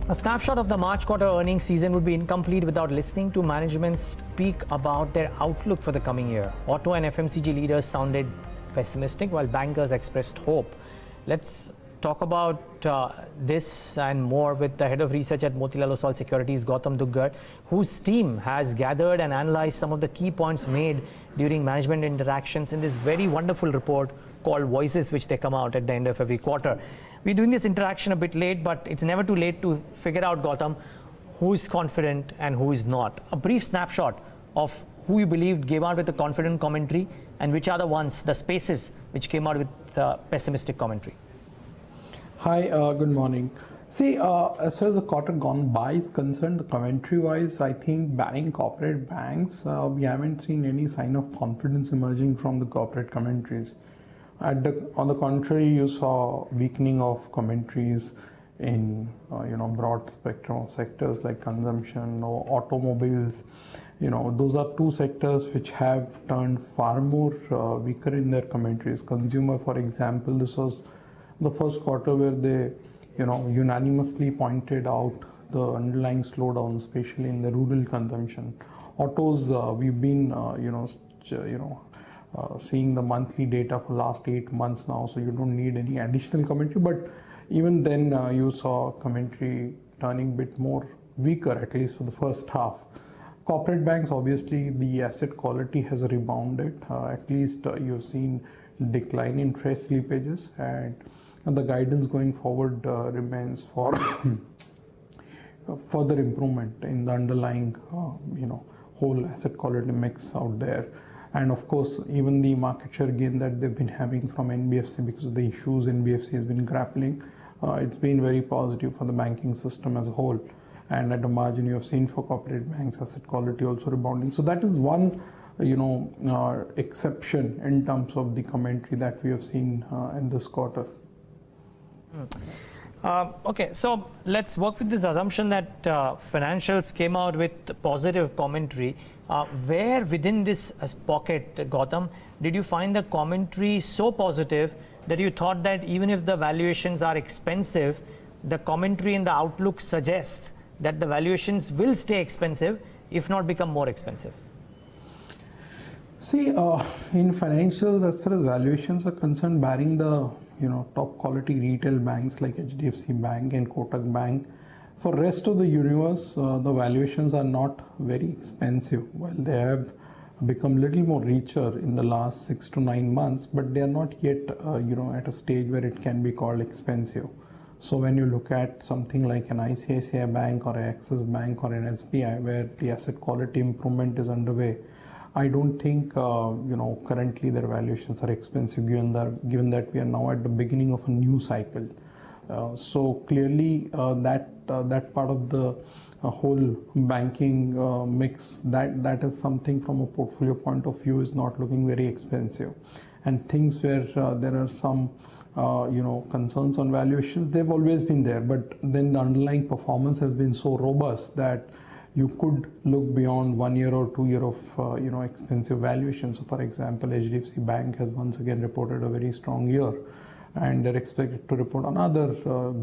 A snapshot of the March quarter earnings season would be incomplete without listening to management speak about their outlook for the coming year. Auto and FMCG leaders sounded pessimistic while bankers expressed hope. Let's talk about this and more with the head of research at Motilal Oswal Securities, Gautam Duggad, whose team has gathered and analyzed some of the key points made during management interactions in this very wonderful report called Voices, which they come out at the end of every quarter. We're doing this interaction a bit late, but it's never too late to figure out, Gautam, who is confident and who is not. A brief snapshot of who you believed came out with a confident commentary and which are the ones, the spaces, which came out with pessimistic commentary. Hi, good morning. See, as far as the quarter gone by is concerned, the commentary-wise, I think barring corporate banks, we haven't seen any sign of confidence emerging from the corporate commentaries. On the contrary, you saw weakening of commentaries in broad spectrum of sectors like consumption or automobiles. Those are two sectors which have turned far more weaker in their commentaries. Consumer, for example, this was the first quarter where they unanimously pointed out the underlying slowdown, especially in the rural consumption. Autos, we've been seeing the monthly data for last 8 months now, so you don't need any additional commentary. But even then, you saw commentary turning a bit more weaker, at least for the first half. Corporate banks, obviously, the asset quality has rebounded. At least you've seen decline in fresh slippages, and the guidance going forward remains for further improvement in the underlying, whole asset quality mix out there. And of course, even the market share gain that they've been having from NBFC because of the issues NBFC has been grappling, it's been very positive for the banking system as a whole. And at the margin, you have seen for corporate banks, asset quality also rebounding. So that is one, exception in terms of the commentary that we have seen in this quarter. Okay, so let's work with this assumption that financials came out with positive commentary. Where within this pocket, Gautam, did you find the commentary so positive that you thought that even if the valuations are expensive, the commentary in the outlook suggests that the valuations will stay expensive, if not become more expensive? See, in financials, as far as valuations are concerned, barring the top quality retail banks like HDFC Bank and Kotak Bank, for rest of the universe, the valuations are not very expensive. Well, they have become little more richer in the last 6 to 9 months, but they are not yet, at a stage where it can be called expensive. So when you look at something like an ICICI Bank or an Axis Bank or an SBI, where the asset quality improvement is underway, I don't think, currently their valuations are expensive given that we are now at the beginning of a new cycle. So clearly that part of the whole banking mix, that is something from a portfolio point of view is not looking very expensive. And things where there are some concerns on valuations, they've always been there, but then the underlying performance has been so robust that you could look beyond 1 year or 2 year of expensive valuations. So for example, HDFC Bank has once again reported a very strong year, and they're expected to report another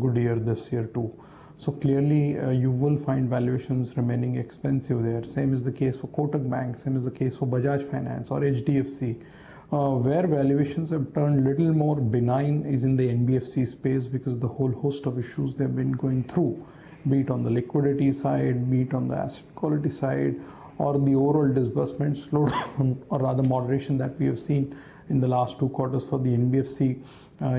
good year this year too. So clearly you will find valuations remaining expensive there. Same is the case for Kotak Bank, same is the case for Bajaj Finance or HDFC. Where valuations have turned little more benign is in the NBFC space, because the whole host of issues they've been going through, be it on the liquidity side, be it on the asset quality side, or the overall disbursement slowdown or rather moderation that we have seen in the last 2 quarters for the NBFC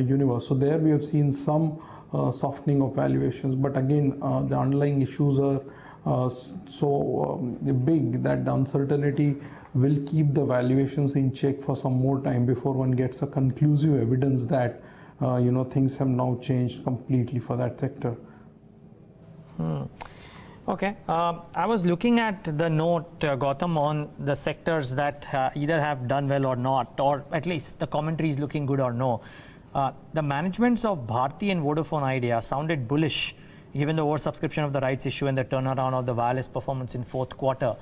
universe. So there we have seen some softening of valuations, but again the underlying issues are so big that the uncertainty will keep the valuations in check for some more time before one gets a conclusive evidence that things have now changed completely for that sector. Okay, I was looking at the note, Gautam, on the sectors that either have done well or not, or at least the commentary is looking good or no. The managements of Bharti and Vodafone Idea sounded bullish given the oversubscription of the rights issue and the turnaround of the wireless performance in 4th quarter.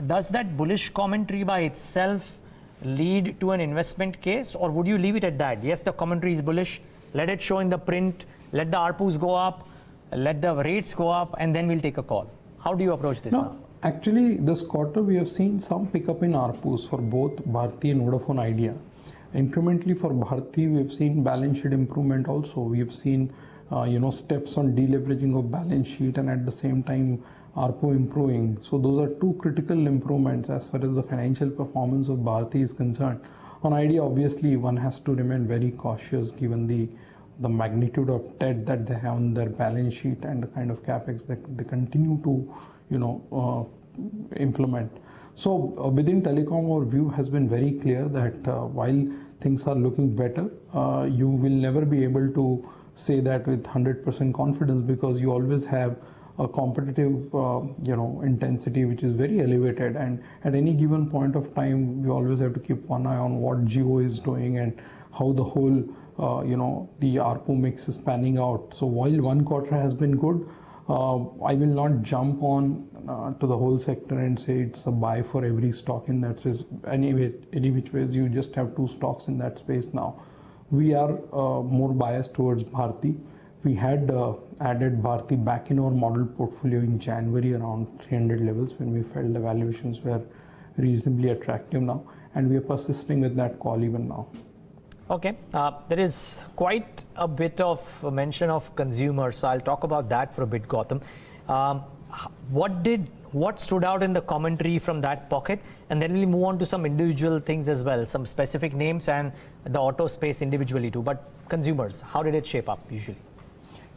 Does that bullish commentary by itself lead to an investment case, or would you leave it at that? Yes, the commentary is bullish, let it show in the print, let the ARPUs go up, let the rates go up, and then we'll take a call? How do you approach this now? No, actually, this quarter we have seen some pickup in ARPUs for both Bharti and Vodafone Idea. Incrementally for Bharti, we have seen balance sheet improvement also. We have seen steps on deleveraging of balance sheet, and at the same time ARPU improving. So those are two critical improvements as far as the financial performance of Bharti is concerned. On Idea, obviously, one has to remain very cautious given the magnitude of debt that they have on their balance sheet and the kind of capex that they continue to implement. So within telecom, our view has been very clear that while things are looking better, you will never be able to say that with 100% confidence, because you always have a competitive intensity which is very elevated, and at any given point of time you always have to keep one eye on what Jio is doing and how the whole the ARPU mix is panning out. So while one quarter has been good, I will not jump on to the whole sector and say it's a buy for every stock in that space. Any which ways, you just have two stocks in that space now. We are more biased towards Bharti. We had added Bharti back in our model portfolio in January around 300 levels when we felt the valuations were reasonably attractive now, and we are persisting with that call even now. Okay, there is quite a bit of mention of consumers, so I'll talk about that for a bit, Gautam. What stood out in the commentary from that pocket, and then we'll move on to some individual things as well, some specific names and the auto space individually too. But consumers, how did it shape up usually?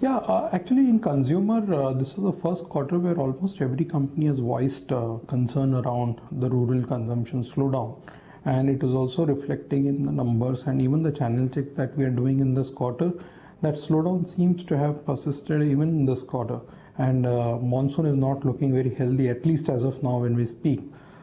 Yeah, actually in consumer, this is the first quarter where almost every company has voiced concern around the rural consumption slowdown. And it is also reflecting in the numbers and even the channel checks that we are doing in this quarter. That slowdown seems to have persisted even in this quarter. And monsoon is not looking very healthy, at least as of now when we speak.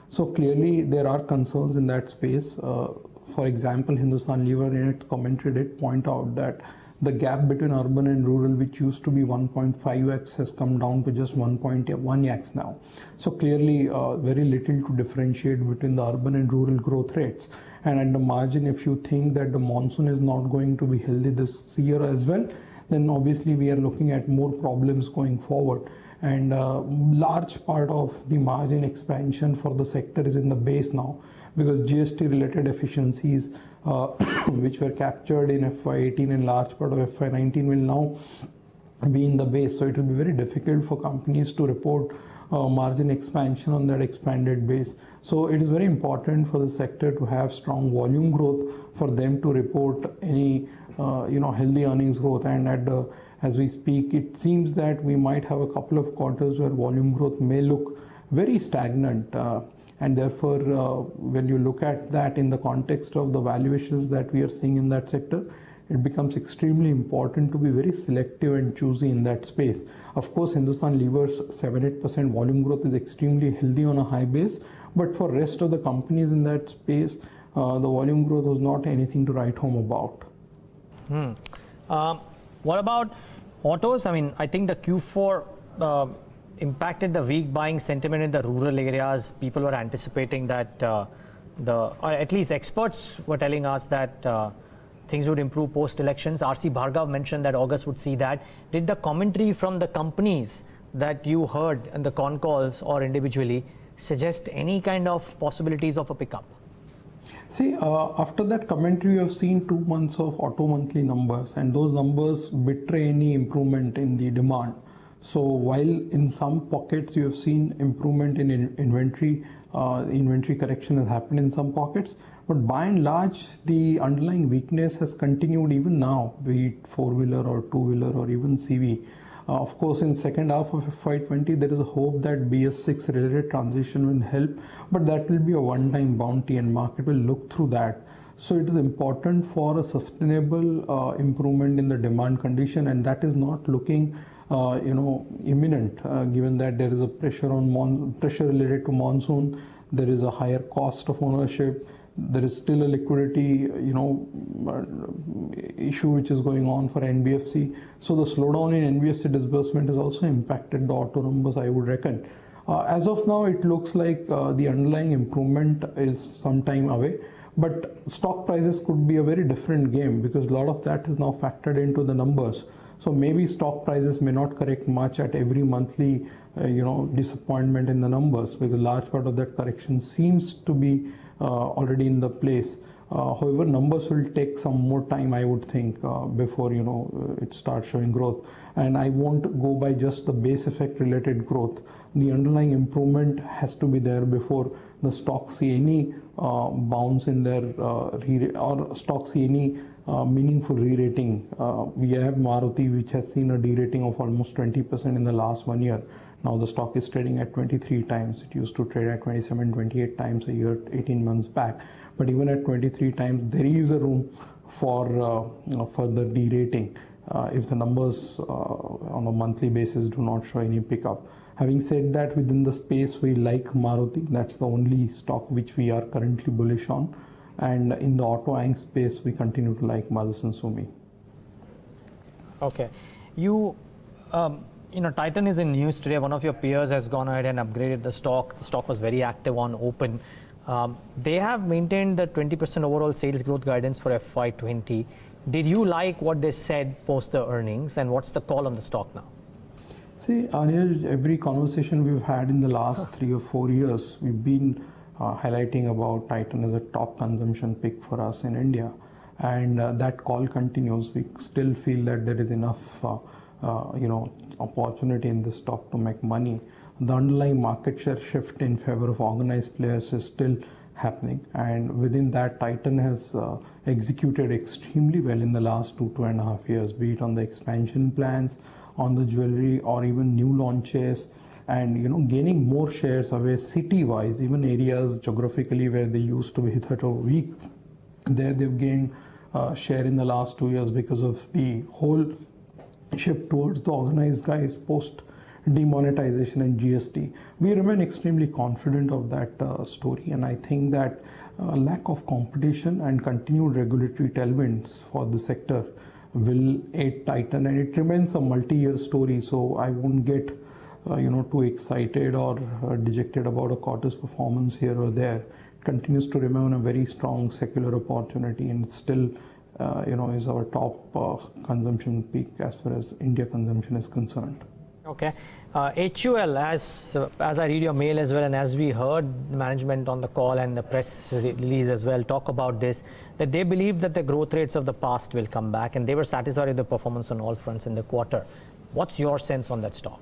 So clearly there are concerns in that space. For example, Hindustan Lever in its commentary did point out that the gap between urban and rural, which used to be 1.5x, has come down to just 1.1x now. So clearly very little to differentiate between the urban and rural growth rates. And at the margin, if you think that the monsoon is not going to be healthy this year as well, then obviously we are looking at more problems going forward. And large part of the margin expansion for the sector is in the base now, because GST related efficiencies which were captured in FY18 and large part of FY19 will now be in the base. So it will be very difficult for companies to report margin expansion on that expanded base. So it is very important for the sector to have strong volume growth for them to report any healthy earnings growth. And as we speak, it seems that we might have a couple of quarters where volume growth may look very stagnant. And therefore, when you look at that in the context of the valuations that we are seeing in that sector, it becomes extremely important to be very selective and choosy in that space. Of course, Hindustan Lever's 7-8% volume growth is extremely healthy on a high base, but for rest of the companies in that space, the volume growth was not anything to write home about. What about autos? I mean, I think the Q4 impacted the weak buying sentiment in the rural areas. People were anticipating that or at least experts were telling us that things would improve post-elections. R.C. Bhargav mentioned that August would see that. Did the commentary from the companies that you heard in the con calls or individually suggest any kind of possibilities of a pickup? See, after that commentary, we have seen 2 months of auto monthly numbers, and those numbers betray any improvement in the demand. So while in some pockets you have seen improvement in inventory, inventory correction has happened in some pockets, but by and large the underlying weakness has continued even now, be it four-wheeler or two-wheeler or even CV. Of course, in second half of FY20, there is a hope that BS6 related transition will help, but that will be a one-time bounty and market will look through that. So it is important for a sustainable improvement in the demand condition, and that is not looking imminent, given that there is a pressure related to monsoon, there is a higher cost of ownership, there is still a liquidity issue which is going on for NBFC. So the slowdown in NBFC disbursement has also impacted the auto numbers, I would reckon. As of now, it looks like the underlying improvement is some time away, but stock prices could be a very different game because a lot of that is now factored into the numbers. So maybe stock prices may not correct much at every monthly disappointment in the numbers, because large part of that correction seems to be already in the place. However, numbers will take some more time, I would think, before it starts showing growth. And I won't go by just the base effect related growth. The underlying improvement has to be there before the stock see any bounce in their or stock see any meaningful re-rating. We have Maruti, which has seen a de-rating of almost 20% in the last 1 year. Now the stock is trading at 23 times. It used to trade at 27, 28 times a year, 18 months back. But even at 23 times, there is a room for further de-rating if the numbers on a monthly basis do not show any pickup. Having said that, within the space, we like Maruti. That's the only stock which we are currently bullish on. And in the auto anch space, we continue to like Motherson Sumi. Okay. Titan is in news today. One of your peers has gone ahead and upgraded the stock. The stock was very active on open. They have maintained the 20% overall sales growth guidance for FY20. Did you like what they said post the earnings, and what's the call on the stock now? See, Anil, every conversation we've had in the last 3 or 4 years, we've been highlighting about Titan as a top consumption pick for us in India. And that call continues. We still feel that there is enough opportunity in this stock to make money. The underlying market share shift in favor of organized players is still happening, and within that, Titan has executed extremely well in the last 2.5 years, be it on the expansion plans, on the jewelry, or even new launches, and gaining more shares away city-wise, even areas geographically where they used to be that weak. There they've gained share in the last 2 years because of the whole shift towards the organized guys post demonetization and GST. We remain extremely confident of that story, and I think that lack of competition and continued regulatory tailwinds for the sector will aid Titan, and it remains a multi-year story. So I won't get too excited or dejected about a quarter's performance here or there. It continues to remain a very strong secular opportunity, and it's still is our top consumption peak as far as India consumption is concerned. Okay. HUL, as I read your mail as well, and as we heard management on the call and the press release as well talk about this, that they believe that the growth rates of the past will come back, and they were satisfied with the performance on all fronts in the quarter. What's your sense on that stock?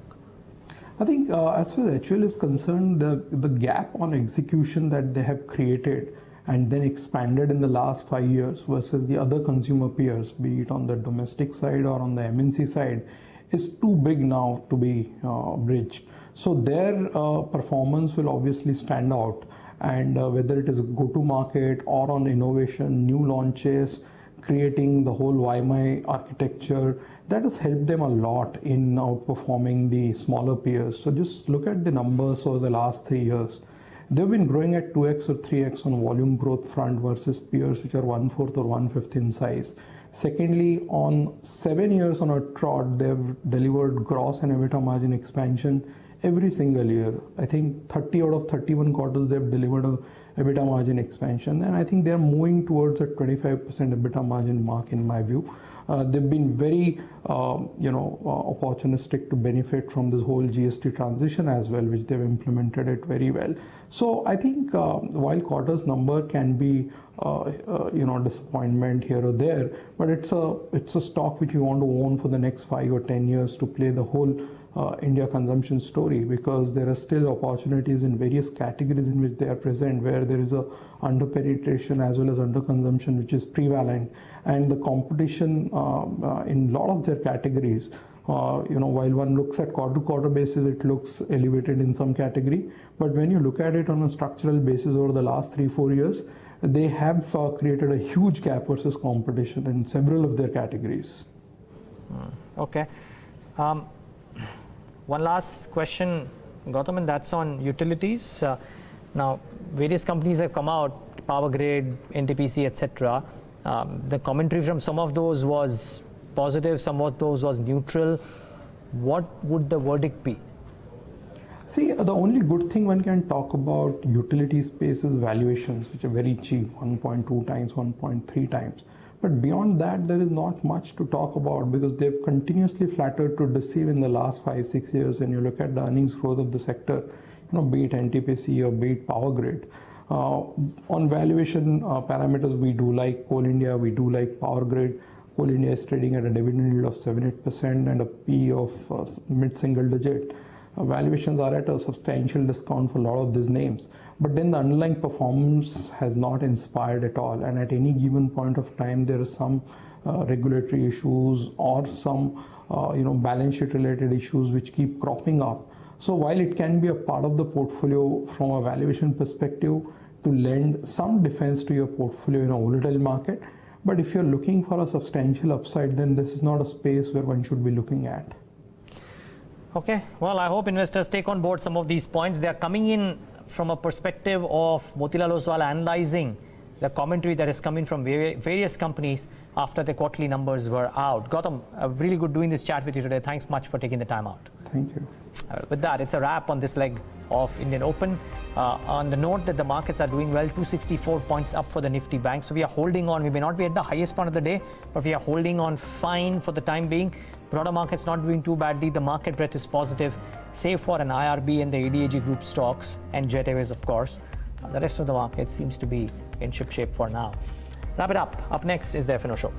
I think as far as HUL is concerned, the gap on execution that they have created and then expanded in the last 5 years versus the other consumer peers, be it on the domestic side or on the MNC side, is too big now to be bridged. So their performance will obviously stand out, and whether it is go-to-market or on innovation, new launches, creating the whole YMI architecture, that has helped them a lot in outperforming the smaller peers. So just look at the numbers over the last 3 years. They've been growing at 2x or 3x on volume growth front versus peers which are 1/4 or 1/5 in size. Secondly, on 7 years on a trot, they've delivered gross and EBITDA margin expansion every single year. I think 30 out of 31 quarters they've delivered a EBITDA margin expansion, and I think they're moving towards a 25% EBITDA margin mark in my view. They've been very opportunistic to benefit from this whole GST transition as well, which they've implemented it very well. So I think while quarter's number can be disappointment here or there, but it's a stock which you want to own for the next 5 or 10 years to play the whole India consumption story, because there are still opportunities in various categories in which they are present, where there is a under penetration as well as under consumption which is prevalent, and the competition in a lot of their categories, while one looks at quarter-to-quarter basis, it looks elevated in some category, but when you look at it on a structural basis over the last 3-4 years, they have created a huge gap versus competition in several of their categories. Okay. One last question, Gautam, and that's on utilities. Now, various companies have come out, Power Grid, NTPC, etc. The commentary from some of those was positive, some of those was neutral. What would the verdict be? See, the only good thing one can talk about utility space is valuations, which are very cheap, 1.2 times, 1.3 times. But beyond that, there is not much to talk about because they've continuously flattered to deceive in the last 5-6 years. When you look at the earnings growth of the sector, be it NTPC or be it Power Grid. On valuation parameters, we do like Coal India, we do like Power Grid. Coal India is trading at a dividend yield of 7-8% and a P of mid-single digit. Valuations are at a substantial discount for a lot of these names. But then the underlying performance has not inspired at all. And at any given point of time, there are some regulatory issues or some balance sheet related issues which keep cropping up. So while it can be a part of the portfolio from a valuation perspective to lend some defense to your portfolio in a volatile market, but if you're looking for a substantial upside, then this is not a space where one should be looking at. Okay, well, I hope investors take on board some of these points. They are coming in from a perspective of Motilal Oswal analyzing the commentary that is coming from various companies after the quarterly numbers were out. Gautam, really good doing this chat with you today. Thanks much for taking the time out. Thank you. With that, it's a wrap on this leg of Indian Open. On the note that the markets are doing well, 264 points up for the Nifty Bank. So we are holding on. We may not be at the highest point of the day, but we are holding on fine for the time being. Broader market's not doing too badly. The market breadth is positive, save for an IRB and the ADAG group stocks and Jet Airways, of course. The rest of the market seems to be in ship shape for now. Wrap it up. Up next is the F&O Show.